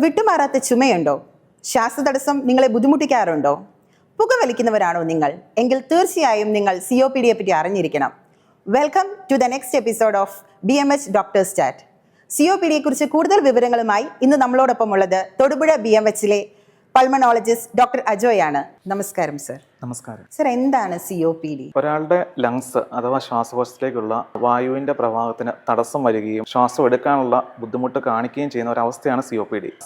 വിട്ടുമാറാത്ത ചുമയുണ്ടോ? ശ്വാസതടസ്സം നിങ്ങളെ ബുദ്ധിമുട്ടിക്കാറുണ്ടോ? പുകവലിക്കുന്നവരാണോ നിങ്ങൾ? എങ്കിൽ തീർച്ചയായും നിങ്ങൾ COPD പറ്റി അറിഞ്ഞിരിക്കണം. Welcome to the next episode of BMH doctors chat. COPD കുറിച്ച് കൂടുതൽ വിവരങ്ങളുമായി ഇന്ന് നമ്മളോടൊപ്പം ഉള്ളത് തൊടുപുഴ BMHലെ പൾമണോളജിസ്റ്റ് ഡോക്ടർ അജോയ് ആണ്. നമസ്കാരം സർ. നമസ്കാരം സർ, എന്താണ് COPD? ഒരാളുടെ ലങ്സ് അഥവാ ശ്വാസകോശത്തിലേക്കുള്ള വായുവിന്റെ പ്രവാഹത്തിന് തടസ്സം വരികയും ശ്വാസം എടുക്കാനുള്ള ബുദ്ധിമുട്ട് കാണിക്കുകയും ചെയ്യുന്ന ഒരു അവസ്ഥയാണ്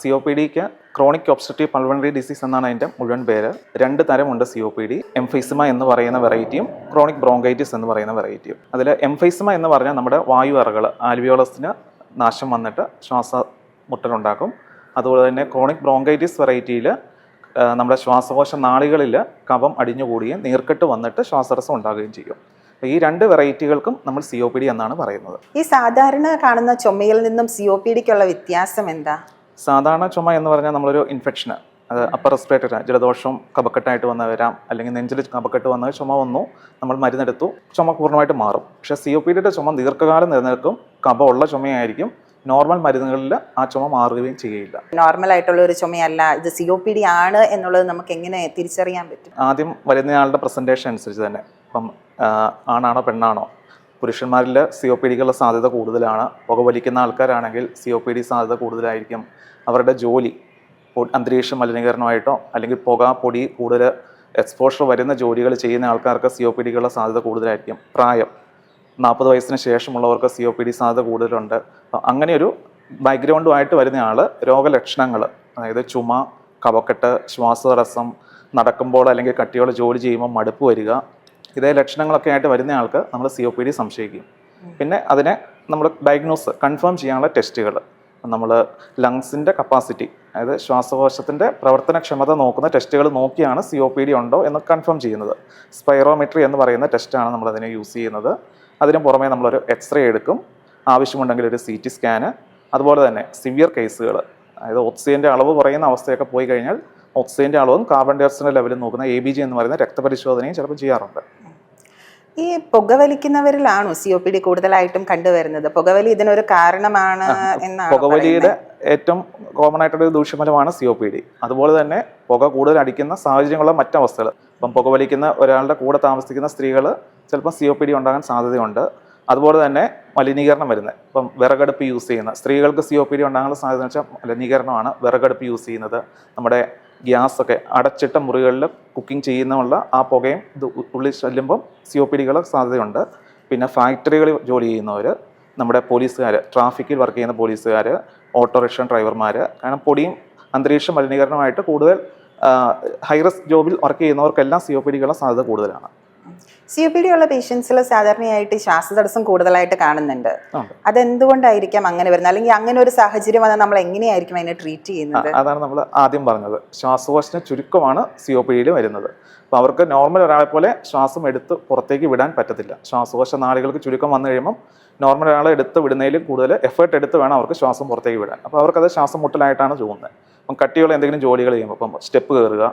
COPDക്ക് ക്രോണിക് ഒബ്സ്ട്രക്റ്റീവ് പൾമണറി ഡിസീസ് എന്നാണ് അതിന്റെ മുഴുവൻ പേര്. 2 തരമുണ്ട് COPD. എംഫൈസിമ എന്ന് പറയുന്ന വെറൈറ്റിയും ക്രോണിക് ബ്രോങ്കൈറ്റിസ് എന്ന് പറയുന്ന വെറൈറ്റിയും. അതിൽ എംഫൈസിമ എന്ന് പറഞ്ഞാൽ നമ്മുടെ വായു അറകൾ ആൽവിയോളസിന് നാശം വന്നിട്ട് ശ്വാസമുട്ടലുണ്ടാക്കും. അതുപോലെ തന്നെ ക്രോണിക് ബ്രോങ്കൈറ്റിസ് വെറൈറ്റിയിൽ നമ്മുടെ ശ്വാസകോശ നാളികളിൽ കഫം അടിഞ്ഞുകൂടുകയും നീർക്കെട്ട് വന്നിട്ട് ശ്വാസതടസ്സം ഉണ്ടാകുകയും ചെയ്യും. ഈ 2 വെറൈറ്റികൾക്കും നമ്മൾ COPD എന്നാണ് പറയുന്നത്. ഈ സാധാരണ കാണുന്ന ചുമയിൽ നിന്നും COPDക്കുള്ള വ്യത്യാസം എന്താ? സാധാരണ ചുമ എന്ന് പറഞ്ഞാൽ നമ്മളൊരു ഇൻഫെക്ഷന്, അത് അപ്പർ റെസ്പിറേറ്ററി ജലദോഷം കഫക്കെട്ടായിട്ട് വന്ന് വരാം, അല്ലെങ്കിൽ നെഞ്ചിൽ കഫക്കെട്ട് വന്ന് ചുമ വന്നു, നമ്മൾ മരുന്നെടുത്തു, ചുമ പൂർണ്ണമായിട്ട് മാറും. പക്ഷേ COPDയുടെ ചുമ ദീർഘകാലം നിലനിൽക്കും. കഫമുള്ള ചുമയായിരിക്കും. നോർമൽ മരുന്നുകളിൽ ആ ചുമ മാറുകയും ചെയ്യില്ല. നോർമൽ ആയിട്ടുള്ള ഒരു ചുമയല്ല, ഇത് COPD ആണ് എന്നുള്ളത് നമുക്ക് എങ്ങനെ തിരിച്ചറിയാൻ പറ്റും? ആദ്യം വരുന്നയാളുടെ പ്രസന്റേഷൻ അനുസരിച്ച് തന്നെ, ഇപ്പം ആണാണോ പെണ്ണാണോ, പുരുഷന്മാരിൽ COPDക്കുള്ള സാധ്യത കൂടുതലാണ്. പുകവലിക്കുന്ന ആൾക്കാരാണെങ്കിൽ COPD സാധ്യത കൂടുതലായിരിക്കും. അവരുടെ ജോലി അന്തരീക്ഷ മലിനീകരണമായിട്ടോ അല്ലെങ്കിൽ പുക പൊടി കൂടുതൽ എക്സ്പോഷർ വരുന്ന ജോലികൾ ചെയ്യുന്ന ആൾക്കാർക്ക് COPDക്കുള്ള സാധ്യത കൂടുതലായിരിക്കും. പ്രായം 40 വയസ്സിന് ശേഷമുള്ളവർക്ക് COPD സാധ്യത കൂടുതലുണ്ട്. അങ്ങനെയൊരു ബാക്ക്ഗ്രൗണ്ടുമായിട്ട് വരുന്ന ആൾ രോഗലക്ഷണങ്ങൾ, അതായത് ചുമ, കഫക്കെട്ട്, ശ്വാസതടസ്സം, നടക്കുമ്പോൾ അല്ലെങ്കിൽ കട്ടിയോടെ ജോലി ചെയ്യുമ്പോൾ മടുപ്പ് വരിക, ഇതേ ലക്ഷണങ്ങളൊക്കെ ആയിട്ട് വരുന്ന ആൾക്ക് നമ്മൾ COPD സംശയിക്കും. പിന്നെ അതിനെ നമ്മൾ ഡയഗ്നോസ് കൺഫേം ചെയ്യാനുള്ള ടെസ്റ്റുകൾ, നമ്മൾ ലങ്സിൻ്റെ കപ്പാസിറ്റി, അതായത് ശ്വാസകോശത്തിൻ്റെ പ്രവർത്തനക്ഷമത നോക്കുന്ന ടെസ്റ്റുകൾ നോക്കിയാണ് COPD ഉണ്ടോ എന്ന് കൺഫേം ചെയ്യുന്നത്. സ്പൈറോമെട്രി എന്ന് പറയുന്ന ടെസ്റ്റാണ് നമ്മളതിനെ യൂസ് ചെയ്യുന്നത്. അതിന് പുറമെ നമ്മളൊരു എക്സ്റേ എടുക്കും, ആവശ്യമുണ്ടെങ്കിൽ ഒരു CT സ്കാന്. അതുപോലെ തന്നെ സിവിയർ കേസുകൾ, അതായത് ഓക്സിജൻ്റെ അളവ് കുറയുന്ന അവസ്ഥയൊക്കെ പോയി കഴിഞ്ഞാൽ ഓക്സിജൻ്റെ അളവും കാർബൺ ഡൈ ഓക്സൈഡിൻ്റെ ലെവലും നോക്കുന്ന ABG എന്ന് പറയുന്ന രക്തപരിശോധനയും ചിലപ്പോൾ ചെയ്യാറുണ്ട്. ഈ പുകവലിക്കുന്നവരിലാണോ COPD കൂടുതലായിട്ടും കണ്ടുവരുന്നത്? പുകവലി ഇതിനൊരു കാരണമാണ് എന്നാണ്. പുകവലിയുടെ ഏറ്റവും കോമൺ ആയിട്ടുള്ള ദൂഷ്യഫലമാണ് COPD. അതുപോലെ തന്നെ പുക കൂടുതൽ അടിക്കുന്ന സാഹചര്യങ്ങളുള്ള മറ്റവസ്ഥകൾ, ഇപ്പം പുകവലിക്കുന്ന ഒരാളുടെ കൂടെ താമസിക്കുന്ന സ്ത്രീകൾ ചിലപ്പോൾ COPD ഉണ്ടാകാൻ സാധ്യതയുണ്ട്. അതുപോലെ തന്നെ മലിനീകരണം വരുന്നത്, ഇപ്പം വിറകടുപ്പ് യൂസ് ചെയ്യുന്ന സ്ത്രീകൾക്ക് COPD ഉണ്ടാകാനുള്ള സാധ്യത എന്ന് വെച്ചാൽ മലിനീകരണമാണ്. വിറകടുപ്പ് യൂസ് ചെയ്യുന്നത്, നമ്മുടെ ഗ്യാസൊക്കെ അടച്ചിട്ട മുറികളിൽ കുക്കിംഗ് ചെയ്യുന്നുള്ള ആ പുകയും ഇത് ഉള്ളിൽ ചെല്ലുമ്പം COPDക്കുള്ള സാധ്യതയുണ്ട്. പിന്നെ ഫാക്ടറികളിൽ ജോലി ചെയ്യുന്നവർ, നമ്മുടെ പോലീസുകാർ, ട്രാഫിക്കിൽ വർക്ക് ചെയ്യുന്ന പോലീസുകാർ, ഓട്ടോറിക്ഷ ഡ്രൈവർമാർ, കാരണം പൊടിയും അന്തരീക്ഷ മലിനീകരണമായിട്ട് കൂടുതൽ ഹൈ റിസ്ക് ജോബിൽ വർക്ക് ചെയ്യുന്നവർക്കെല്ലാം COPDക്കുള്ള സാധ്യത കൂടുതലാണ്. COPD ഉള്ള പേഷ്യൻസിൽ സാധാരണയായിട്ട് ശ്വാസതടസ്സം കൂടുതലായിട്ട് കാണുന്നുണ്ട്. അതെന്തുകൊണ്ടായിരിക്കാം അങ്ങനെ വരുന്നത്? അല്ലെങ്കിൽ അങ്ങനെ ഒരു സാഹചര്യം വന്നാൽ നമ്മൾ എങ്ങനെയായിരിക്കും അതിനെ ട്രീറ്റ് ചെയ്യുന്നത്? അതാണ് നമ്മൾ ആദ്യം പറഞ്ഞത്. ശ്വാസകോശ ചുരുക്കമാണ് COPDയിൽ വരുന്നത്. അപ്പോൾ അവർക്ക് നോർമൽ ഒരാളെ പോലെ ശ്വാസം എടുത്ത് പുറത്തേക്ക് വിടാൻ പറ്റത്തില്ല. ശ്വാസകോശ നാളികൾക്ക് ചുരുക്കം വന്നു കഴിയുമ്പം നോർമൽ ഒരാളെ എടുത്ത് വിടുന്നതിലും കൂടുതൽ എഫേർട്ട് എടുത്ത് വേണം അവർക്ക് ശ്വാസം പുറത്തേക്ക് വിടാൻ. അപ്പോൾ അവർക്കത് ശ്വാസം മുട്ടലായിട്ടാണ് തോന്നുന്നത്. അപ്പം കട്ടിയുള്ള എന്തെങ്കിലും ജോലികൾ ചെയ്യുമ്പോൾ, ഇപ്പം സ്റ്റെപ്പ് കയറുക,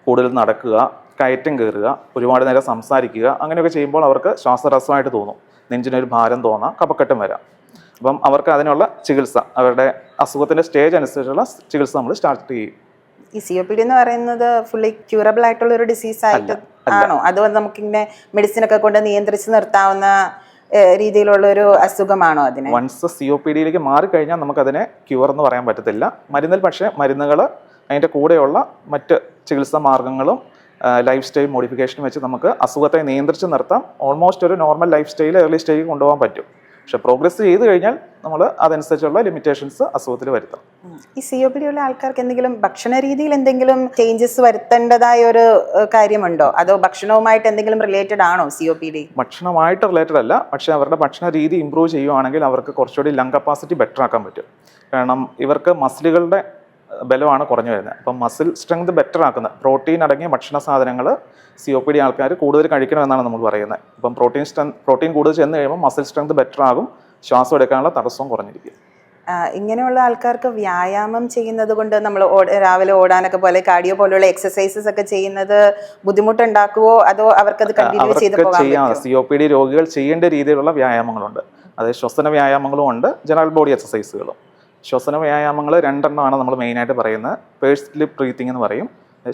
കൂടുതൽ നടക്കുക, കയറ്റം കയറുക, ഒരുപാട് നേരം സംസാരിക്കുക, അങ്ങനെയൊക്കെ ചെയ്യുമ്പോൾ അവർക്ക് ശ്വാസതടസ്സമായിട്ട് തോന്നും, നെഞ്ചിനൊരു ഭാരം തോന്നാം, കഫക്കെട്ടും വരാം. അപ്പം അവർക്ക് അതിനുള്ള ചികിത്സ, അവരുടെ അസുഖത്തിൻ്റെ സ്റ്റേജ് അനുസരിച്ചുള്ള ചികിത്സ നമ്മൾ സ്റ്റാർട്ട് ചെയ്യും. ഈ COPD എന്ന് പറയുന്നത് ഫുള്ളി ക്യൂറബിൾ ആയിട്ടുള്ള ഒരു ഡിസീസ് ആയിട്ട് ആണോ? അതുകൊണ്ട് നമുക്കിങ്ങനെ മെഡിസിൻ ഒക്കെ കൊണ്ട് നിയന്ത്രിച്ച് നിർത്താവുന്ന രീതിയിലുള്ള ഒരു അസുഖമാണോ അതിന്? വൺസ് COPDയിലേക്ക് മാറിക്കഴിഞ്ഞാൽ നമുക്കതിനെ ക്യൂർ എന്ന് പറയാൻ പറ്റത്തില്ല. മരുന്നിൽ പക്ഷേ മരുന്നുകൾ, അതിൻ്റെ കൂടെയുള്ള മറ്റ് ചികിത്സാ മാർഗങ്ങളും ലൈഫ് സ്റ്റൈൽ മോഡിഫിക്കേഷനും വെച്ച് നമുക്ക് അസുഖത്തെ നിയന്ത്രിച്ച് നിർത്താം. ഓൾമോസ്റ്റ് ഒരു നോർമൽ ലൈഫ് സ്റ്റൈൽ ഏർലി സ്റ്റേജിൽ കൊണ്ടുപോകാൻ പറ്റും. പക്ഷെ പ്രോഗ്രസ് ചെയ്ത് കഴിഞ്ഞാൽ നമ്മൾ അതനുസരിച്ചുള്ള ലിമിറ്റേഷൻസ് അസുഖത്തിൽ വരുത്താം. ഈ COPD ഉള്ള ആൾക്കാർക്ക് എന്തെങ്കിലും ഭക്ഷണ രീതിയിൽ എന്തെങ്കിലും ചേഞ്ചസ് വരുത്തേണ്ടതായ ഒരു കാര്യമുണ്ടോ? അതോ ഭക്ഷണവുമായിട്ട് എന്തെങ്കിലും റിലേറ്റഡ് ആണോ COPD? ഭക്ഷണമായിട്ട് റിലേറ്റഡ് അല്ല, പക്ഷേ അവരുടെ ഭക്ഷണ രീതി ഇമ്പ്രൂവ് ചെയ്യുവാണെങ്കിൽ അവർക്ക് കുറച്ചുകൂടി ലങ് കപ്പാസിറ്റി ബെറ്റർ ആക്കാൻ പറ്റും. കാരണം ഇവർക്ക് മസിലുകളുടെ ബലമാണ് കുറഞ്ഞു വരുന്നത്. അപ്പം മസിൽ സ്ട്രെങ്ത് ബെറ്റർ ആക്കുന്ന പ്രോട്ടീൻ അടങ്ങിയ ഭക്ഷണ സാധനങ്ങൾ COPD ആൾക്കാർ കൂടുതൽ കഴിക്കണമെന്നാണ് നമ്മൾ പറയുന്നത്. അപ്പം പ്രോട്ടീൻ കൂടുതൽ ചെന്ന് കഴിയുമ്പോൾ മസിൽ സ്ട്രെങ്ത് ബെറ്റർ ആകും, ശ്വാസം എടുക്കാനുള്ള തടസ്സവും കുറഞ്ഞിരിക്കും. ഇങ്ങനെയുള്ള ആൾക്കാർക്ക് വ്യായാമം ചെയ്യുന്നത് കൊണ്ട് നമ്മൾ രാവിലെ ഓടാനൊക്കെ പോലെ കാർഡിയോ പോലുള്ള എക്സസൈസസ് ഒക്കെ ചെയ്യുന്നത് ബുദ്ധിമുട്ടുണ്ടാക്കുവോ, അതോ അവർക്കത് കണ്ടിന്യൂ ചെയ്ത് പോകാൻ പറ്റുമോ? COPD രോഗികൾ ചെയ്യേണ്ട രീതിയിലുള്ള വ്യായാമങ്ങളുണ്ട്. അത് ശ്വസന വ്യായാമങ്ങളും ഉണ്ട്, ജനറൽ ബോഡി എക്സസൈസുകളും. ശ്വസന വ്യായാമങ്ങൾ 2 നമ്മൾ മെയിനായിട്ട് പറയുന്നത്. പേഴ്സ്ഡ് ലിപ്പ് ബ്രീത്തിങ് എന്ന് പറയും.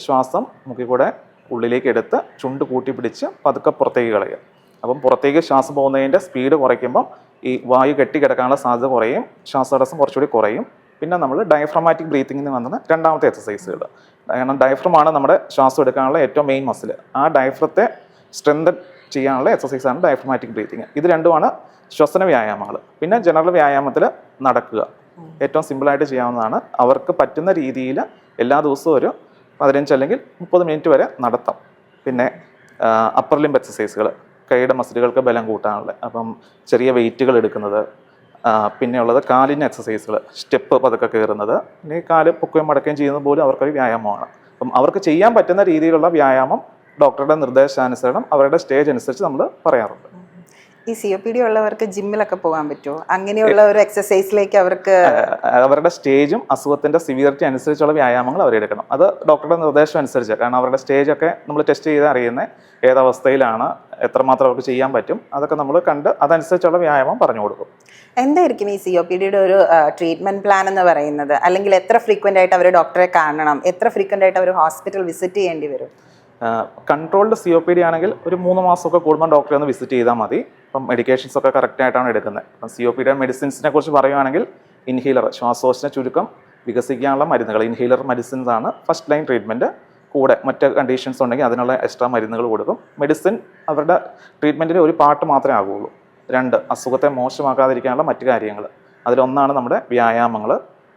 ശ്വാസം മുക്കിൽ കൂടെ ഉള്ളിലേക്ക് എടുത്ത് ചുണ്ട് കൂട്ടി പിടിച്ച് പതുക്കെ പുറത്തേക്ക് കളയുക. അപ്പം പുറത്തേക്ക് ശ്വാസം പോകുന്നതിൻ്റെ സ്പീഡ് കുറയ്ക്കുമ്പം ഈ വായു കെട്ടിക്കിടക്കാനുള്ള സാധ്യത കുറയും, ശ്വാസതടസ്സം കുറച്ചുകൂടി കുറയും. പിന്നെ നമ്മൾ ഡയഫ്രമാറ്റിക് ബ്രീത്തിങ്ങിന് വന്നത് 2ാമത്തെ എക്സസൈസുകൾ. കാരണം ഡയഫ്രമാണ് നമ്മുടെ ശ്വാസം എടുക്കാനുള്ള ഏറ്റവും മെയിൻ മസിൽ. ആ ഡയഫ്രത്തെ സ്ട്രെങ്തൻ ചെയ്യാനുള്ള എക്സസൈസാണ് ഡയഫ്രമാറ്റിക് ബ്രീത്തിങ്. ഇത് രണ്ടുമാണ് ശ്വസന വ്യായാമങ്ങൾ. പിന്നെ ജനറൽ വ്യായാമത്തിൽ നടക്കുക ഏറ്റവും സിമ്പിളായിട്ട് ചെയ്യാവുന്നതാണ്. അവർക്ക് പറ്റുന്ന രീതിയിൽ എല്ലാ ദിവസവും ഒരു 15 അല്ലെങ്കിൽ 30 മിനിറ്റ് വരെ നടത്താം. പിന്നെ അപ്പർ ലിംബ് എക്സസൈസുകൾ, കൈയുടെ മസിലുകൾക്ക് ബലം കൂട്ടാനുള്ള, അപ്പം ചെറിയ വെയിറ്റുകൾ എടുക്കുന്നത്. പിന്നെയുള്ളത് കാലിന് എക്സസൈസുകൾ, സ്റ്റെപ്പ് പതുക്കെ കയറുന്നത്, പിന്നെ കാല് പൊക്കുകയും മടക്കുകയും ചെയ്യുന്നത് പോലും അവർക്കൊരു വ്യായാമമാണ്. അപ്പം അവർക്ക് ചെയ്യാൻ പറ്റുന്ന രീതിയിലുള്ള വ്യായാമം ഡോക്ടറുടെ നിർദ്ദേശാനുസരണം അവരുടെ സ്റ്റേജ് അനുസരിച്ച് നമ്മൾ പറയാറുണ്ട്. ഈ COPD ഉള്ളവർക്ക് ജിമ്മിലൊക്കെ പോകാൻ പറ്റുമോ? അങ്ങനെയുള്ള ഒരു എക്സസൈസിലേക്ക് അവരുടെ സ്റ്റേജും അസുഖത്തിന്റെ സിവിയറിറ്റി അനുസരിച്ചുള്ള വ്യായാമങ്ങൾ അവരെടുക്കണം. അത് ഡോക്ടറുടെ നിർദ്ദേശം അനുസരിച്ച്. കാരണം അവരുടെ സ്റ്റേജൊക്കെ നമ്മൾ ടെസ്റ്റ് ചെയ്ത് അറിയുന്നത് ഏതവസ്ഥയിലാണ്, എത്രമാത്രം അവർക്ക് ചെയ്യാൻ പറ്റും, അതൊക്കെ നമ്മൾ കണ്ട് അതനുസരിച്ചുള്ള വ്യായാമം പറഞ്ഞു കൊടുക്കും. എന്തായിരിക്കും ഈ COPDയുടെ ഒരു ട്രീറ്റ്മെന്റ് പ്ലാൻ എന്ന് പറയുന്നത്? അല്ലെങ്കിൽ എത്ര ഫ്രീക്വന്റ് ആയിട്ട് അവർ ഡോക്ടറെ കാണണം, എത്ര ഫ്രീക്വന്റ് ആയിട്ട് അവർ ഹോസ്പിറ്റൽ വിസിറ്റ് ചെയ്യേണ്ടി വരും? കൺട്രോൾഡ് COPD ആണെങ്കിൽ ഒരു 3 മാസമൊക്കെ കൂടുമ്പോൾ ഡോക്ടറെ ഒന്ന് വിസിറ്റ് ചെയ്താൽ മതി. അപ്പം മെഡിക്കേഷൻസ് ഒക്കെ കറക്റ്റായിട്ടാണ് എടുക്കുന്നത്. അപ്പം COPD മെഡിസിൻസിനെ കുറിച്ച് പറയുകയാണെങ്കിൽ ഇൻഹീലർ, ശ്വാസോച്ഛ്വാസ ചുരുക്കം വികസിക്കാനുള്ള മരുന്നുകൾ, ഇൻഹീലർ മെഡിസിൻസ് ആണ് ഫസ്റ്റ് ലൈൻ ട്രീറ്റ്മെൻറ്റ്. കൂടെ മറ്റ് കണ്ടീഷൻസ് ഉണ്ടെങ്കിൽ അതിനുള്ള എക്സ്ട്രാ മരുന്നുകൾ കൊടുക്കും. മെഡിസിൻ അവരുടെ ട്രീറ്റ്മെൻറ്റിൻ്റെ ഒരു പാർട്ട് മാത്രമേ ആകുള്ളൂ. 2 അസുഖത്തെ മോശമാക്കാതിരിക്കാനുള്ള മറ്റു കാര്യങ്ങൾ. അതിലൊന്നാണ് നമ്മുടെ വ്യായാമങ്ങൾ.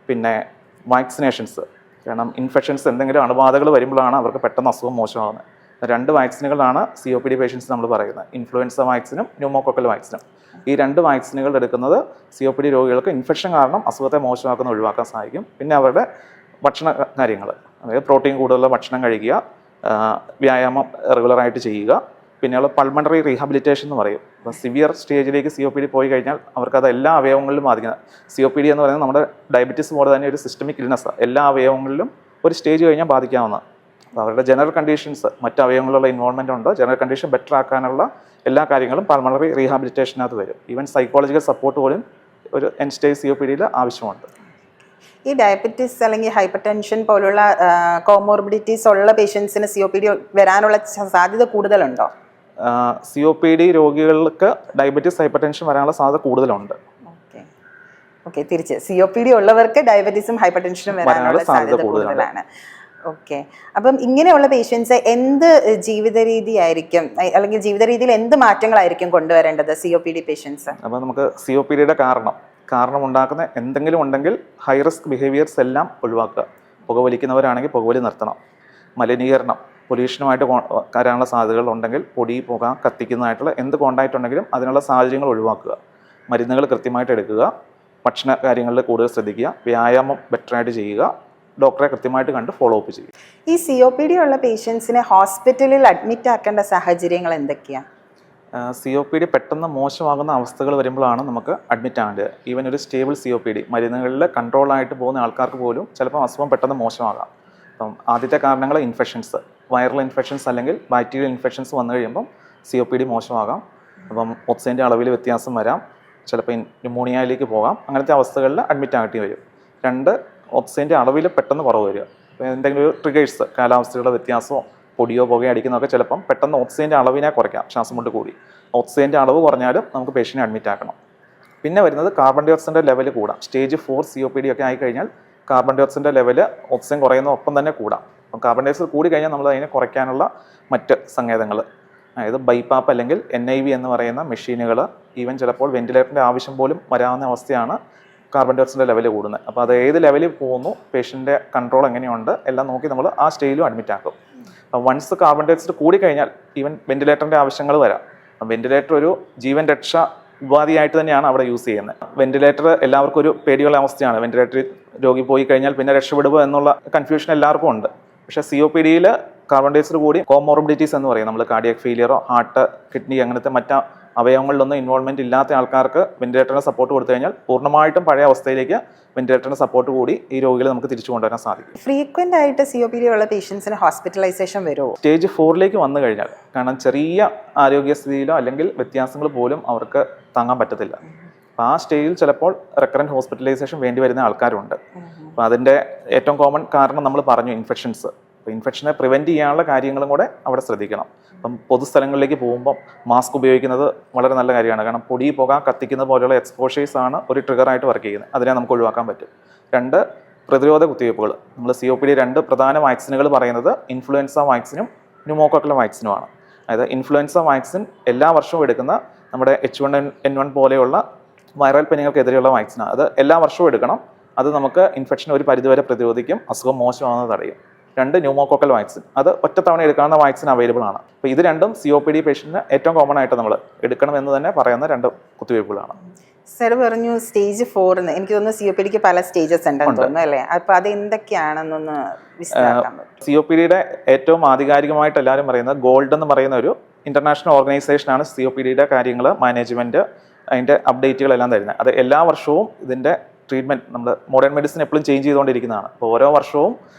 പിന്നെ വാക്സിനേഷൻസ്. കാരണം ഇൻഫെക്ഷൻസ്, എന്തെങ്കിലും അണുബാധകൾ വരുമ്പോഴാണ് അവർക്ക് പെട്ടെന്ന് അസുഖം മോശമാകുന്നത്. 2 വാക്സിനുകളാണ് COPD പേഷ്യൻസ് നമ്മൾ പറയുന്നത്. ഇൻഫ്ലുവൻസ വാക്സിനും ന്യൂമോകോക്കൽ വാക്സിനും. ഈ 2 വാക്സിനുകൾ എടുക്കുന്നത് COPD രോഗികൾക്ക് ഇൻഫെക്ഷൻ കാരണം അസുഖത്തെ മോശമാക്കുന്ന ഒഴിവാക്കാൻ സഹായിക്കും. പിന്നെ അവരുടെ ഭക്ഷണ കാര്യങ്ങൾ, അതായത് പ്രോട്ടീൻ കൂടുതലുള്ള ഭക്ഷണം കഴിക്കുക, വ്യായാമം റെഗുലറായിട്ട് ചെയ്യുക. പിന്നെയുള്ള പൾമണറി റീഹാബിലിറ്റേഷൻ എന്ന് പറയും. അപ്പോൾ സിവിയർ സ്റ്റേജിലേക്ക് COPD പോയി കഴിഞ്ഞാൽ അവർക്കത് എല്ലാ അവയവങ്ങളിലും ബാധിക്കുന്നത്. COPD എന്ന് പറയുന്നത് നമ്മുടെ ഡയബറ്റീസ് പോലെ തന്നെ ഒരു സിസ്റ്റമിക് ഇൽനെസ്സാണ്. എല്ലാ അവയവങ്ങളിലും ഒരു സ്റ്റേജ് കഴിഞ്ഞാൽ ബാധിക്കാവുന്നതാണ്. അപ്പോൾ അവരുടെ ജനറൽ കണ്ടീഷൻസ്, മറ്റ് അവയവങ്ങളിലുള്ള ഇൻവോൾവ്മെൻ്റ് ഉണ്ട്, ജനറൽ കണ്ടീഷൻ ബെറ്റർ ആക്കാനുള്ള എല്ലാ കാര്യങ്ങളും പൾമണറി റീഹാബിലിറ്റേഷനകത്ത് വരും. ഈവൻ സൈക്കോളജിക്കൽ സപ്പോർട്ട് പോലും ഒരു എൻഡ് സ്റ്റേജ് COPDയിൽ ആവശ്യമുണ്ട്. ഈ ഡയബറ്റീസ് അല്ലെങ്കിൽ ഹൈപ്പർ ടെൻഷൻ പോലുള്ള കോമോർബിഡിറ്റീസ് ഉള്ള പേഷ്യൻസിന് COPD വരാനുള്ള സാധ്യത കൂടുതലുണ്ടോ? COPD രോഗികൾക്ക് ഡയബറ്റീസ്, ഹൈപ്പർ ടെൻഷൻ വരാനുള്ള സാധ്യത കൂടുതലുണ്ട്. ഓക്കെ, തിരിച്ച് COPD ഉള്ളവർക്ക് ഡയബറ്റീസും ഹൈപ്പർ ടെൻഷനും വരാനുള്ള സാധ്യത കൂടുതലാണ്. ഓക്കെ, അപ്പം ഇങ്ങനെയുള്ള പേഷ്യൻസ് എന്ത് ജീവിത രീതി ആയിരിക്കും, അല്ലെങ്കിൽ ജീവിത രീതിയിൽ എന്ത് മാറ്റങ്ങളായിരിക്കും കൊണ്ടുവരേണ്ടത് COPD പേഷ്യൻസ്? അപ്പോൾ നമുക്ക് COPDയുടെ കാരണം ഉണ്ടാക്കുന്ന എന്തെങ്കിലും ഉണ്ടെങ്കിൽ ഹൈ റിസ്ക് ബിഹേവിയേഴ്സ് എല്ലാം ഒഴിവാക്കുക. പുകവലിക്കുന്നവരാണെങ്കിൽ പുകവലി നിർത്തണം. മലിനീകരണം, പൊല്യൂഷനുമായിട്ട് വരാനുള്ള സാധ്യതകൾ ഉണ്ടെങ്കിൽ പൊടി, പുക, കത്തിക്കുന്നതായിട്ടുള്ള എന്ത് കോണ്ടാക്റ്റ് ഉണ്ടെങ്കിലും അതിനുള്ള സാഹചര്യങ്ങൾ ഒഴിവാക്കുക. മരുന്നുകൾ കൃത്യമായിട്ട് എടുക്കുക. ഭക്ഷണ കാര്യങ്ങളിൽ കൂടുതൽ ശ്രദ്ധിക്കുക. വ്യായാമം ബെറ്ററായിട്ട് ചെയ്യുക. ഡോക്ടറെ കൃത്യമായിട്ട് കണ്ട് ഫോളോ അപ്പ് ചെയ്യും. ഈ COPD ഉള്ള പേഷ്യൻസിനെ ഹോസ്പിറ്റലിൽ അഡ്മിറ്റ് ആക്കേണ്ട സാഹചര്യങ്ങൾ എന്തൊക്കെയാണ്? COPD പെട്ടെന്ന് മോശമാകുന്ന അവസ്ഥകൾ വരുമ്പോഴാണ് നമുക്ക് അഡ്മിറ്റ് ആകേണ്ടത്. ഈവൻ ഒരു സ്റ്റേബിൾ COPD മരുന്നുകളിൽ കൺട്രോളായിട്ട് പോകുന്ന ആൾക്കാർക്ക് പോലും ചിലപ്പോൾ അസുഖം പെട്ടെന്ന് മോശമാകാം. അപ്പം ആദ്യത്തെ കാരണങ്ങൾ ഇൻഫെക്ഷൻസ്, വൈറൽ ഇൻഫെക്ഷൻസ് അല്ലെങ്കിൽ ബാക്ടീരിയൽ ഇൻഫെക്ഷൻസ് വന്നു കഴിയുമ്പം COPD മോശമാകാം. അപ്പം ഓക്സിജൻ്റെ അളവിൽ വ്യത്യാസം വരാം, ചിലപ്പോൾ ന്യൂമോണിയയിലേക്ക് പോകാം. അങ്ങനത്തെ അവസ്ഥകളിൽ അഡ്മിറ്റ് ആകേണ്ടി വരും. 2 ഓക്സിജൻ്റെ അളവിൽ പെട്ടെന്ന് കുറവ് വരിക. എന്തെങ്കിലും ഒരു ട്രിഗേഴ്സ്, കാലാവസ്ഥയുടെ വ്യത്യാസമോ പൊടിയോ പുകയോ അടിക്കുന്നതൊക്കെ ചിലപ്പം പെട്ടെന്ന് ഓക്സിജൻ്റെ അളവിനെ കുറയ്ക്കാം. ശ്വാസം കൊണ്ട് കൂടി ഓക്സിജൻ്റെ അളവ് കുറഞ്ഞാലും നമുക്ക് പേഷ്യൻറ്റിനെ അഡ്മിറ്റ് ആക്കണം. പിന്നെ വരുന്നത് കാർബൺ ഡൈ ഓക്സൈഡിൻ്റെ ലെവൽ കൂടാം. സ്റ്റേജ് 4 COPD ഒക്കെ ആയിക്കഴിഞ്ഞാൽ കാർബൺ ഡൈ ഓക്സൈഡിൻ്റെ ലെവൽ ഓക്സിജൻ കുറയുന്ന ഒപ്പം തന്നെ കൂടാം. അപ്പം കാർബൺ ഡൈ ഓക്സൈഡ് കൂടി കഴിഞ്ഞാൽ നമ്മൾ അതിനെ കുറയ്ക്കാനുള്ള മറ്റ് സംഗീതങ്ങൾ, അതായത് ബൈപ്പാപ്പ് അല്ലെങ്കിൽ NIV എന്ന് പറയുന്ന മെഷീനുകൾ, ഈവൻ ചിലപ്പോൾ വെന്റിലേറ്ററിൻ്റെ ആവശ്യം പോലും വരാവുന്ന അവസ്ഥയാണ് കാർബൺ ഡൈ ഓക്സൈഡിൻ്റെ ലെവൽ കൂടുന്നത്. അപ്പോൾ അത് ഏത് ലെവലിൽ പോകുന്നു, പേഷ്യൻ്റെ കൺട്രോൾ എങ്ങനെയുണ്ട് എല്ലാം നോക്കി നമ്മൾ ആ സ്റ്റേജിലും അഡ്മിറ്റ് ആക്കും. വൺസ് കാർബൺ ഡൈ ഓക്സൈഡ് കൂടിക്കഴിഞ്ഞാൽ ഈവൻ വെന്റിലേറ്ററിൻ്റെ ആവശ്യങ്ങൾ വരാം. വെന്റിലേറ്റർ ഒരു ജീവൻ രക്ഷാ ഉപാധിയായിട്ട് തന്നെയാണ് അവിടെ യൂസ് ചെയ്യുന്നത്. വെന്റിലേറ്റർ എല്ലാവർക്കും ഒരു പേടിയുള്ള അവസ്ഥയാണ്. വെന്റിലേറ്ററിൽ രോഗി പോയി കഴിഞ്ഞാൽ പിന്നെ രക്ഷപ്പെടുക എന്നുള്ള കൺഫ്യൂഷൻ എല്ലാവർക്കും ഉണ്ട്. പക്ഷേ COPDയിൽ കാർബൺ ഡൈ ഓക്സൈഡ് കൂടി കോമോർബിഡിറ്റീസ് എന്ന് പറയും. നമ്മൾ കാർഡിയാക് ഫെയിലിയറോ ഹാർട്ട്, കിഡ്നി അങ്ങനത്തെ മറ്റ് അവയവങ്ങളിലൊന്നും ഇൻവോൾവ്മെൻറ്റ് ഇല്ലാത്ത ആൾക്കാർക്ക് വെന്റിലേറ്ററിന് സപ്പോർട്ട് കൊടുത്തു കഴിഞ്ഞാൽ പൂർണ്ണമായിട്ടും പഴയ അവസ്ഥയിലേക്ക് വെന്റിലേറ്ററിന് സപ്പോർട്ട് കൂടി ഈ രോഗികളെ നമുക്ക് തിരിച്ചു കൊണ്ടുവരാൻ സാധിക്കും. ഫ്രീക്വന്റ് ആയിട്ട് COPD ഉള്ള പേഷ്യൻസിന് ഹോസ്പിറ്റലൈസേഷൻ വരുമോ? സ്റ്റേജ് 4ലേക്ക് വന്നു കഴിഞ്ഞാൽ, കാരണം ചെറിയ ആരോഗ്യസ്ഥിതിയിലോ അല്ലെങ്കിൽ വ്യത്യാസങ്ങൾ പോലും അവർക്ക് താങ്ങാൻ പറ്റത്തില്ല. അപ്പോൾ ആ സ്റ്റേജിൽ ചിലപ്പോൾ റെക്കറൻറ്റ് ഹോസ്പിറ്റലൈസേഷൻ വേണ്ടി വരുന്ന ആൾക്കാരുണ്ട്. അപ്പോൾ അതിൻ്റെ ഏറ്റവും കോമൺ കാരണം നമ്മൾ പറഞ്ഞു ഇൻഫെക്ഷൻസ്. അപ്പോൾ ഇൻഫെക്ഷനെ പ്രിവെൻറ്റ് ചെയ്യാനുള്ള കാര്യങ്ങളും കൂടെ അവിടെ ശ്രദ്ധിക്കണം. അപ്പം പൊതുസ്ഥലങ്ങളിലേക്ക് പോകുമ്പോൾ മാസ്ക് ഉപയോഗിക്കുന്നത് വളരെ നല്ല കാര്യമാണ്. കാരണം പൊടി പുക കത്തിക്കുന്ന പോലെയുള്ള എക്സ്പോഷേഴ്സ് ആണ് ഒരു ട്രിഗറായിട്ട് വർക്ക് ചെയ്യുന്നത്. അതിനെ നമുക്ക് ഒഴിവാക്കാൻ പറ്റും. 2 പ്രതിരോധ കുത്തിവയ്പ്പുകൾ. നമ്മൾ COPD 2 പ്രധാന വാക്സിനുകൾ പറയുന്നത് ഇൻഫ്ലുവൻസ വാക്സിനും ന്യൂമോകോക്കൽ വാക്സിനുമാണ്. അതായത് ഇൻഫ്ലുവൻസ വാക്സിൻ എല്ലാ വർഷവും എടുക്കുന്ന നമ്മുടെ H1N1 പോലെയുള്ള വൈറൽ പനികൾക്കെതിരെയുള്ള വാക്സിനാണ്. അത് എല്ലാ വർഷവും എടുക്കണം. അത് നമുക്ക് ഇൻഫെക്ഷൻ ഒരു പരിധിവരെ പ്രതിരോധിക്കും, അസുഖം മോശമാകുന്നത് തടയും. 2 ന്യൂമോകോക്കൽ വാക്സിൻ, അത് ഒറ്റത്തവണ എടുക്കാവുന്ന വാക്സിൻ അവൈലബിൾ ആണ്. അപ്പോൾ ഇത് രണ്ടും COPD പേഷ്യൻറ്റിന് ഏറ്റവും കോമൺ ആയിട്ട് നമ്മൾ എടുക്കണമെന്ന് തന്നെ പറയുന്ന 2 കുത്തിവയ്പ്പുകളാണ്. സർ പറഞ്ഞു സ്റ്റേജ് 4 എനിക്ക് തോന്നുന്നു COPDക്ക് പല സ്റ്റേജസ് ഉണ്ടെന്ന് തോന്നുന്നു അല്ലേ? അപ്പോൾ അത് എന്തൊക്കെയാണെന്നൊന്ന് വിശദമാക്കാൻ പറ്റും? COPDയുടെ ഏറ്റവും ആധികാരികമായിട്ട് എല്ലാവരും പറയുന്നത് ഗോൾഡ് എന്ന് പറയുന്ന ഒരു ഇന്റർനാഷണൽ ഓർഗനൈസേഷനാണ് COPDയുടെ കാര്യങ്ങൾ മാനേജ്മെന്റ് അതിൻ്റെ അപ്ഡേറ്റുകളെല്ലാം തരുന്നത്. അത് എല്ലാ വർഷവും ഇതിൻ്റെ ട്രീറ്റ്മെൻറ്റ് നമ്മൾ മോഡേൺ മെഡിസിൻ എപ്പോഴും ചേഞ്ച് ചെയ്തുകൊണ്ടിരിക്കുന്നതാണ്. അപ്പോൾ ഓരോ വർഷവും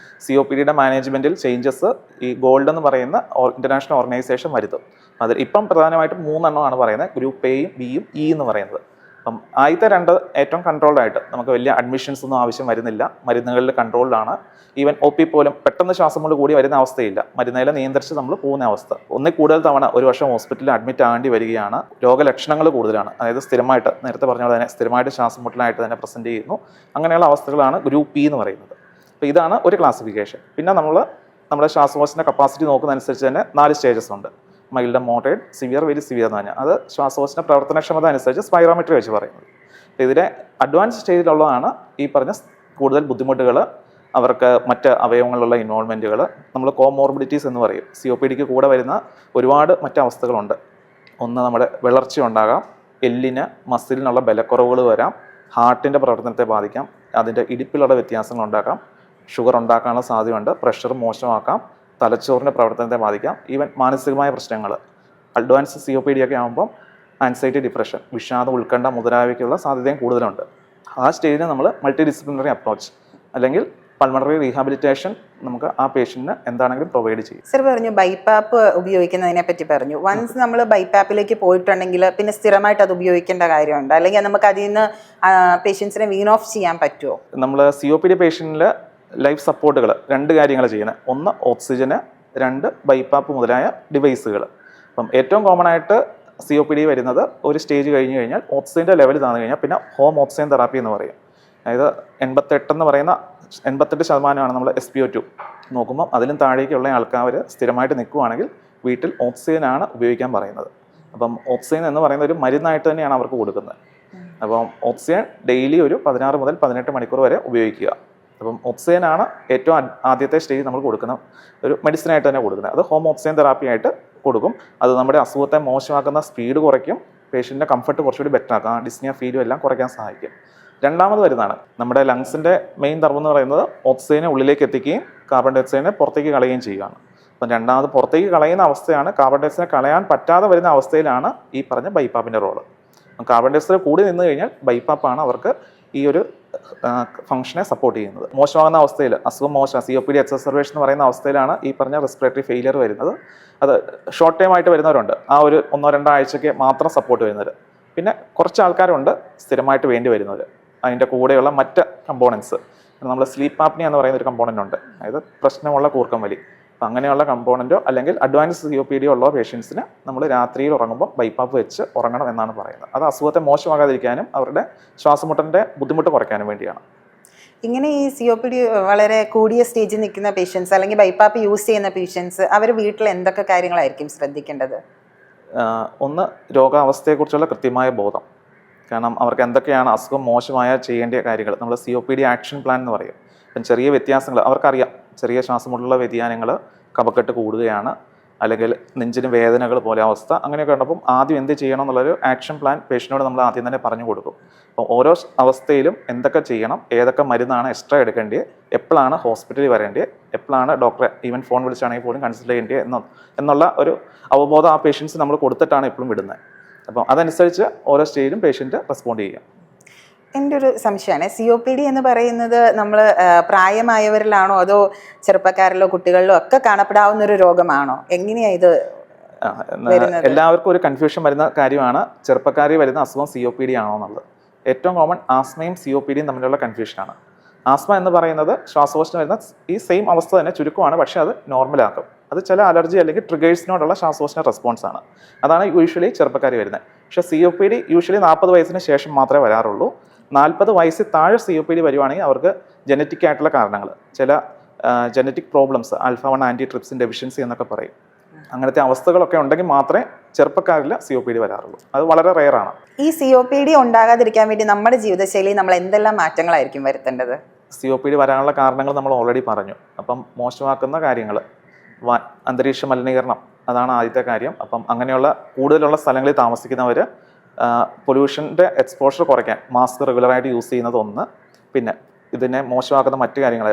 COPDയുടെ മാനേജ്മെൻറ്റിൽ ചേഞ്ചസ് ഈ ഗോൾഡ് എന്ന് പറയുന്ന ഇന്റർനാഷണൽ ഓർഗനൈസേഷൻ വരുത്തും. അതിൽ ഇപ്പം പ്രധാനമായിട്ടും 3 എണ്ണമാണ് പറയുന്നത്, ഗ്രൂപ്പ് എയും ബിയും ഇ എന്ന് പറയുന്നത്. അപ്പം ആദ്യത്തെ 2 ഏറ്റവും കൺട്രോൾഡ് ആയിട്ട് നമുക്ക് വലിയ അഡ്മിഷൻസ് ഒന്നും ആവശ്യം വരുന്നില്ല, മരുന്നുകളിൽ കൺട്രോൾഡാണ്. ഈവൻ OP പോലും പെട്ടെന്ന് ശ്വാസം കൊണ്ട് കൂടി വരുന്ന അവസ്ഥയില്ല, മരുന്നുകളെ നിയന്ത്രിച്ച് നമ്മൾ പോകുന്ന അവസ്ഥ. ഒന്നിൽ കൂടുതൽ തവണ ഒരു വർഷം ഹോസ്പിറ്റലിൽ അഡ്മിറ്റ് ആകേണ്ടി വരികയാണ്. രോഗലക്ഷണങ്ങൾ കൂടുതലാണ്, അതായത് സ്ഥിരമായിട്ട് നേരത്തെ പറഞ്ഞ പോലെ തന്നെ സ്ഥിരമായിട്ട് ശ്വാസം മുട്ടലായിട്ട് തന്നെ പ്രസന്റ് ചെയ്യുന്നു. അങ്ങനെയുള്ള അവസ്ഥകളാണ് ഗ്രൂപ്പ് ഇ എന്ന് പറയുന്നത്. അപ്പോൾ ഇതാണ് ഒരു ക്ലാസിഫിക്കേഷൻ. പിന്നെ നമ്മുടെ ശ്വാസകോശത്തിൻ്റെ കപ്പാസിറ്റി നോക്കുന്നതനുസരിച്ച് തന്നെ 4 സ്റ്റേജസ് ഉണ്ട്. Mild, moderate, severe, very severe എന്ന് പറഞ്ഞാൽ അത് ശ്വാസകോശത്തിൻ്റെ പ്രവർത്തനക്ഷമത അനുസരിച്ച് സ്പൈറോമെട്രി വെച്ച് പറയുന്നത്. ഇതിലെ അഡ്വാൻസ് സ്റ്റേജിലുള്ളതാണ് ഈ പറഞ്ഞ കൂടുതൽ ബുദ്ധിമുട്ടുകൾ, അവർക്ക് മറ്റ് അവയവങ്ങളിലുള്ള ഇൻവോൾവ്മെൻറ്റുകൾ, നമ്മൾ കോമോർബിഡിറ്റീസ് എന്ന് പറയും. COPDക്ക് കൂടെ വരുന്ന ഒരുപാട് മറ്റ് അവസ്ഥകളുണ്ട്. ഒന്ന് നമ്മുടെ വിളർച്ച ഉണ്ടാകാം, എല്ലിന് മസിലിനുള്ള ബലക്കുറവുകൾ വരാം, ഹാർട്ടിൻ്റെ പ്രവർത്തനത്തെ ബാധിക്കാം, അതിൻ്റെ ഇടിപ്പിലുള്ള വ്യത്യാസങ്ങൾ ഉണ്ടാക്കാം, ഷുഗർ ഉണ്ടാക്കാനുള്ള സാധ്യതയുണ്ട്, പ്രഷർ മോശമാക്കാം, തലച്ചോറിൻ്റെ പ്രവർത്തനത്തെ ബാധിക്കാം, ഈവൻ മാനസികമായ പ്രശ്നങ്ങൾ. അഡ്വാൻസ് COPD ഒക്കെ ആകുമ്പം ആൻസൈറ്റി, ഡിപ്രഷൻ, വിഷാദം, ഉത്കണ്ഠ മുതലായവയ്ക്കുള്ള സാധ്യതയും കൂടുതലുണ്ട്. ആ സ്റ്റേജിൽ നമ്മൾ മൾട്ടി ഡിസിപ്ലിനറി അപ്രോച്ച് അല്ലെങ്കിൽ പൾമണറി റീഹാബിലിറ്റേഷൻ നമുക്ക് ആ പേഷ്യൻറ്റിന് എന്താണെങ്കിലും പ്രൊവൈഡ് ചെയ്യും. സർ പറഞ്ഞു ബൈപ്പാപ്പ് ഉപയോഗിക്കുന്നതിനെ പറ്റി പറഞ്ഞു. വൺസ് നമ്മൾ ബൈപ്പാപ്പിലേക്ക് പോയിട്ടുണ്ടെങ്കിൽ പിന്നെ സ്ഥിരമായിട്ട് അത് ഉപയോഗിക്കേണ്ട കാര്യമുണ്ട്, അല്ലെങ്കിൽ നമുക്ക് അതിൽ നിന്ന് പേഷ്യൻസിനെ വീൻ ഓഫ് ചെയ്യാൻ പറ്റുമോ? നമ്മൾ COPD പേഷ്യൻറ്റിൽ ലൈഫ് സപ്പോർട്ടുകൾ 2 കാര്യങ്ങൾ ചെയ്യുന്നത്. 1 ഓക്സിജന്, 2 ബൈപ്പാപ്പ് മുതലായ ഡിവൈസുകൾ. അപ്പം ഏറ്റവും കോമൺ ആയിട്ട് COPD വരുന്നത് ഒരു സ്റ്റേജ് കഴിഞ്ഞ് കഴിഞ്ഞാൽ ഓക്സിജൻ്റെ ലെവൽ താഴ്ന്നു കഴിഞ്ഞാൽ പിന്നെ ഹോം ഓക്സിജൻ തെറാപ്പി എന്ന് പറയും. അതായത് 88 എന്ന് പറയുന്ന 88% നമ്മൾ SpO2 നോക്കുമ്പോൾ അതിലും താഴേക്കുള്ള ആൾക്കാർ സ്ഥിരമായിട്ട് നിൽക്കുകയാണെങ്കിൽ വീട്ടിൽ ഓക്സിജനാണ് ഉപയോഗിക്കാൻ പറയുന്നത്. അപ്പം ഓക്സിജൻ എന്ന് പറയുന്ന ഒരു മരുന്നായിട്ട് തന്നെയാണ് അവർക്ക് കൊടുക്കുന്നത്. അപ്പം ഓക്സിജൻ ഡെയിലി ഒരു 16 മുതൽ 18 മണിക്കൂർ വരെ ഉപയോഗിക്കുക. അപ്പം ഓക്സിജനാണ് ഏറ്റവും ആദ്യത്തെ സ്റ്റേജ് നമ്മൾ കൊടുക്കുന്ന ഒരു മെഡിസിനായിട്ട് തന്നെ കൊടുക്കുന്നത്. അത് ഹോം ഓക്സിജൻ തെറാപ്പി ആയിട്ട് കൊടുക്കും. അത് നമ്മുടെ അസുഖത്തെ മോശമാക്കുന്ന സ്പീഡ് കുറയ്ക്കും, പേഷ്യൻറ്റിൻ്റെ കംഫർട്ട് കുറച്ചുകൂടി ബെറ്റർ ആക്കാം, ഡിസ്നിയ ഫീലും എല്ലാം കുറയ്ക്കാൻ സഹായിക്കും. രണ്ടാമത് വരുന്നതാണ് നമ്മുടെ ലങ്സിൻ്റെ മെയിൻ ധർമ്മം എന്ന് പറയുന്നത് ഓക്സിജനെ ഉള്ളിലേക്ക് എത്തിക്കുകയും കാർബൺ ഡൈ ഓക്സൈഡിനെ പുറത്തേക്ക് കളയുകയും ചെയ്യുകയാണ്. അപ്പം രണ്ടാമത് പുറത്തേക്ക് കളയുന്ന അവസ്ഥയാണ്, കാർബൺ ഡൈ ഓക്സൈഡിനെ കളയാൻ പറ്റാതെ വരുന്ന അവസ്ഥയിലാണ് ഈ പറഞ്ഞ ബൈപ്പാപ്പിൻ്റെ റോള്. കാർബൺ ഡൈ ഓക്സൈഡ് കൂടി നിന്ന് കഴിഞ്ഞാൽ ബൈപ്പാപ്പാണ് അവർക്ക് ഈ ഒരു ഫംഗ്ഷനെ സപ്പോർട്ട് ചെയ്യുന്നത്. മോശമാകുന്ന അവസ്ഥയിൽ അസുഖം COPD എക്സസർവേഷൻ എന്ന് പറയുന്ന അവസ്ഥയിലാണ് ഈ പറഞ്ഞ റെസ്പിറേറ്ററി ഫെയിലിയർ വരുന്നത്. അത് ഷോർട്ട് ടൈം ആയിട്ട് വരുന്നവരുണ്ട്, ആ ഒരു 1-2 ആഴ്ചയ്ക്ക് മാത്രം സപ്പോർട്ട് വരുന്നവർ. പിന്നെ കുറച്ച് ആൾക്കാരുണ്ട് സ്ഥിരമായിട്ട് വേണ്ടി വരുന്നവർ. അതിൻ്റെ കൂടെയുള്ള മറ്റ് കമ്പോണൻസ്, നമ്മൾ സ്ലീപ്പ് ആപ്നിയ എന്ന് പറയുന്ന ഒരു കമ്പോണൻ്റ് ഉണ്ട്, അതായത് പ്രശ്നമുള്ള കൂർക്കം വലി. അപ്പം അങ്ങനെയുള്ള കമ്പോണൻറ്റോ അല്ലെങ്കിൽ അഡ്വാൻസ് COPD ഉള്ള പേഷ്യൻസിന് നമ്മൾ രാത്രിയിൽ ഉറങ്ങുമ്പോൾ ബൈപ്പാപ്പ് വെച്ച് ഉറങ്ങണം എന്നാണ് പറയുന്നത്. അത് അസുഖത്തെ മോശമാകാതിരിക്കാനും അവരുടെ ശ്വാസമുട്ടലിൻ്റെ ബുദ്ധിമുട്ട് കുറയ്ക്കാനും വേണ്ടിയാണ്. ഇങ്ങനെ ഈ COPD വളരെ കൂടിയ സ്റ്റേജിൽ നിൽക്കുന്ന പേഷ്യൻസ് അല്ലെങ്കിൽ ബൈപ്പാപ്പ് യൂസ് ചെയ്യുന്ന പേഷ്യൻസ് അവർ വീട്ടിൽ എന്തൊക്കെ കാര്യങ്ങളായിരിക്കും ശ്രദ്ധിക്കേണ്ടത്? ഒന്ന്, രോഗാവസ്ഥയെക്കുറിച്ചുള്ള കൃത്യമായ ബോധം. കാരണം അവർക്ക് എന്തൊക്കെയാണ് അസുഖം മോശമായാൽ ചെയ്യേണ്ട കാര്യങ്ങൾ, നമ്മൾ COPD ആക്ഷൻ പ്ലാൻ എന്ന് പറയും. അപ്പം ചെറിയ വ്യത്യാസങ്ങൾ അവർക്കറിയാം, ചെറിയ ശ്വാസമുട്ടുള്ള വ്യതിയാനങ്ങൾ, കഫക്കെട്ട് കൂടുകയാണ്, അല്ലെങ്കിൽ നെഞ്ചിന് വേദനകൾ പോലെ അവസ്ഥ, അങ്ങനെയൊക്കെ ഉണ്ടപ്പം ആദ്യം എന്ത് ചെയ്യണം എന്നുള്ളൊരു ആക്ഷൻ പ്ലാൻ പേഷ്യനോട് നമ്മൾ ആദ്യം തന്നെ പറഞ്ഞു കൊടുക്കും. അപ്പം ഓരോ അവസ്ഥയിലും എന്തൊക്കെ ചെയ്യണം, ഏതൊക്കെ മരുന്നാണ് എക്സ്ട്രാ എടുക്കേണ്ടത്, എപ്പോഴാണ് ഹോസ്പിറ്റലിൽ വരേണ്ടത്, എപ്പോഴാണ് ഡോക്ടറെ ഈവൻ ഫോൺ വിളിച്ചാണെങ്കിൽ പോലും കൺസൾട്ട് ചെയ്യേണ്ടത് എന്നുള്ള ഒരു അവബോധം ആ പേഷ്യൻസ് നമ്മൾ കൊടുത്തിട്ടാണ് എപ്പോഴും വിടുന്നത്. അപ്പം അതനുസരിച്ച് ഓരോ സ്റ്റേജിലും പേഷ്യൻറ്റ് റെസ്പോണ്ട് ചെയ്യുക. എൻ്റെ ഒരു സംശയമാണ്, COPD എന്ന് പറയുന്നത് നമ്മൾ പ്രായമായവരിലാണോ അതോ ചെറുപ്പക്കാരിലോ കുട്ടികളിലോ ഒക്കെ കാണപ്പെടാവുന്ന ഒരു രോഗമാണോ? എങ്ങനെയാണ് ഇത്? എല്ലാവർക്കും ഒരു കൺഫ്യൂഷൻ വരുന്ന കാര്യമാണ് ചെറുപ്പക്കാരിൽ വരുന്ന അസുഖം COPD ആണോ എന്നുള്ളത്. ഏറ്റവും കോമൺ ആസ്മയും COPD തമ്മിലുള്ള കൺഫ്യൂഷനാണ്. ആസ്മ എന്ന് പറയുന്നത് ശ്വാസകോശത്തിന് വരുന്ന ഈ സെയിം അവസ്ഥ തന്നെ, ചുരുക്കമാണ്, പക്ഷേ അത് നോർമലാക്കും. അത് ചില അലർജി അല്ലെങ്കിൽ ട്രിഗേഴ്സിനോടുള്ള ശ്വാസകോശ റെസ്പോൺസ് ആണ്. അതാണ് യൂഷ്വലി ചെറുപ്പക്കാർ വരുന്നത്. പക്ഷേ COPD യൂഷ്വലി 40 വയസ്സിന് ശേഷം മാത്രമേ വരാറുള്ളൂ. 40 വയസ്സിൽ താഴെ COPD വരുവാണെങ്കിൽ അവർക്ക് ജനറ്റിക് ആയിട്ടുള്ള കാരണങ്ങൾ, ചില ജനറ്റിക് പ്രോബ്ലംസ്, ആൽഫ-1 ആൻറ്റിട്രിപ്സിൻ ഡെഫിഷ്യൻസി എന്നൊക്കെ പറയും, അങ്ങനത്തെ അവസ്ഥകളൊക്കെ ഉണ്ടെങ്കിൽ മാത്രമേ ചെറുപ്പക്കാരിൽ COPD വരാറുള്ളൂ. അത് വളരെ റെയറാണ്. ഈ COPD ഉണ്ടാകാതിരിക്കാൻ വേണ്ടി നമ്മുടെ ജീവിതശൈലിയിൽ നമ്മൾ എന്തെല്ലാം മാറ്റങ്ങളായിരിക്കും വരുത്തേണ്ടത്? COPD വരാനുള്ള കാരണങ്ങൾ നമ്മൾ ഓൾറെഡി പറഞ്ഞു. അപ്പം മോശമാക്കുന്ന കാര്യങ്ങൾ, അന്തരീക്ഷ മലിനീകരണം, അതാണ് ആദ്യത്തെ കാര്യം. അപ്പം അങ്ങനെയുള്ള കൂടുതലുള്ള സ്ഥലങ്ങളിൽ താമസിക്കുന്നവർ പൊല്യൂഷൻ്റെ എക്സ്പോഷർ കുറയ്ക്കാൻ മാസ്ക് റെഗുലറായിട്ട് യൂസ് ചെയ്യുന്നത് ഒന്ന്. പിന്നെ ഇതിനെ മോശമാക്കുന്ന മറ്റു കാര്യങ്ങൾ,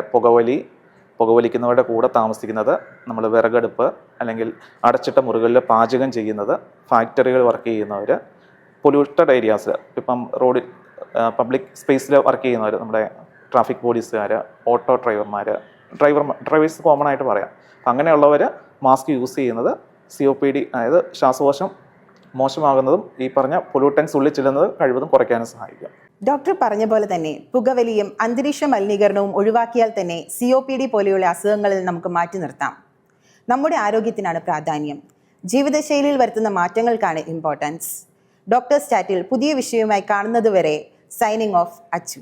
പുകവലിക്കുന്നവരുടെ കൂടെ താമസിക്കുന്നത്, നമ്മൾ വിറകടുപ്പ് അല്ലെങ്കിൽ അടച്ചിട്ട മുറികളിൽ പാചകം ചെയ്യുന്നത്, ഫാക്ടറികൾ വർക്ക് ചെയ്യുന്നവർ, പൊല്യൂട്ടഡ് ഏരിയാസ്, ഇപ്പം റോഡിൽ പബ്ലിക് സ്പേസിൽ വർക്ക് ചെയ്യുന്നവർ, നമ്മുടെ ട്രാഫിക് പോലീസുകാർ, ഓട്ടോ ഡ്രൈവേഴ്സ് കോമൺ ആയിട്ട് പറയാം. അപ്പം അങ്ങനെയുള്ളവർ മാസ്ക് യൂസ് ചെയ്യുന്നത് COPD, അതായത് ശ്വാസകോശം മോശമാകുന്നതും ഈ പറഞ്ഞ പൊല്യൂട്ടൻസ് ഉള്ളിൽ ചെല്ലുന്നത് കഴിവതും കുറയ്ക്കാനും സഹായിക്കും. ഡോക്ടർ പറഞ്ഞ പോലെ തന്നെ പുകവലിയും അന്തരീക്ഷ മലിനീകരണവും ഒഴിവാക്കിയാൽ തന്നെ COPD പോലെയുള്ള അസുഖങ്ങളിൽ നമുക്ക് മാറ്റി നിർത്താം. നമ്മുടെ ആരോഗ്യത്തിനാണ് പ്രാധാന്യം, ജീവിതശൈലിയിൽ വരുത്തുന്ന മാറ്റങ്ങൾക്കാണ് ഇമ്പോർട്ടൻസ്. ഡോക്ടർ സ്റ്റാറ്റിൽ പുതിയ വിഷയവുമായി കാണുന്നതുവരെ സൈനിങ് ഓഫ്, അച്ചു.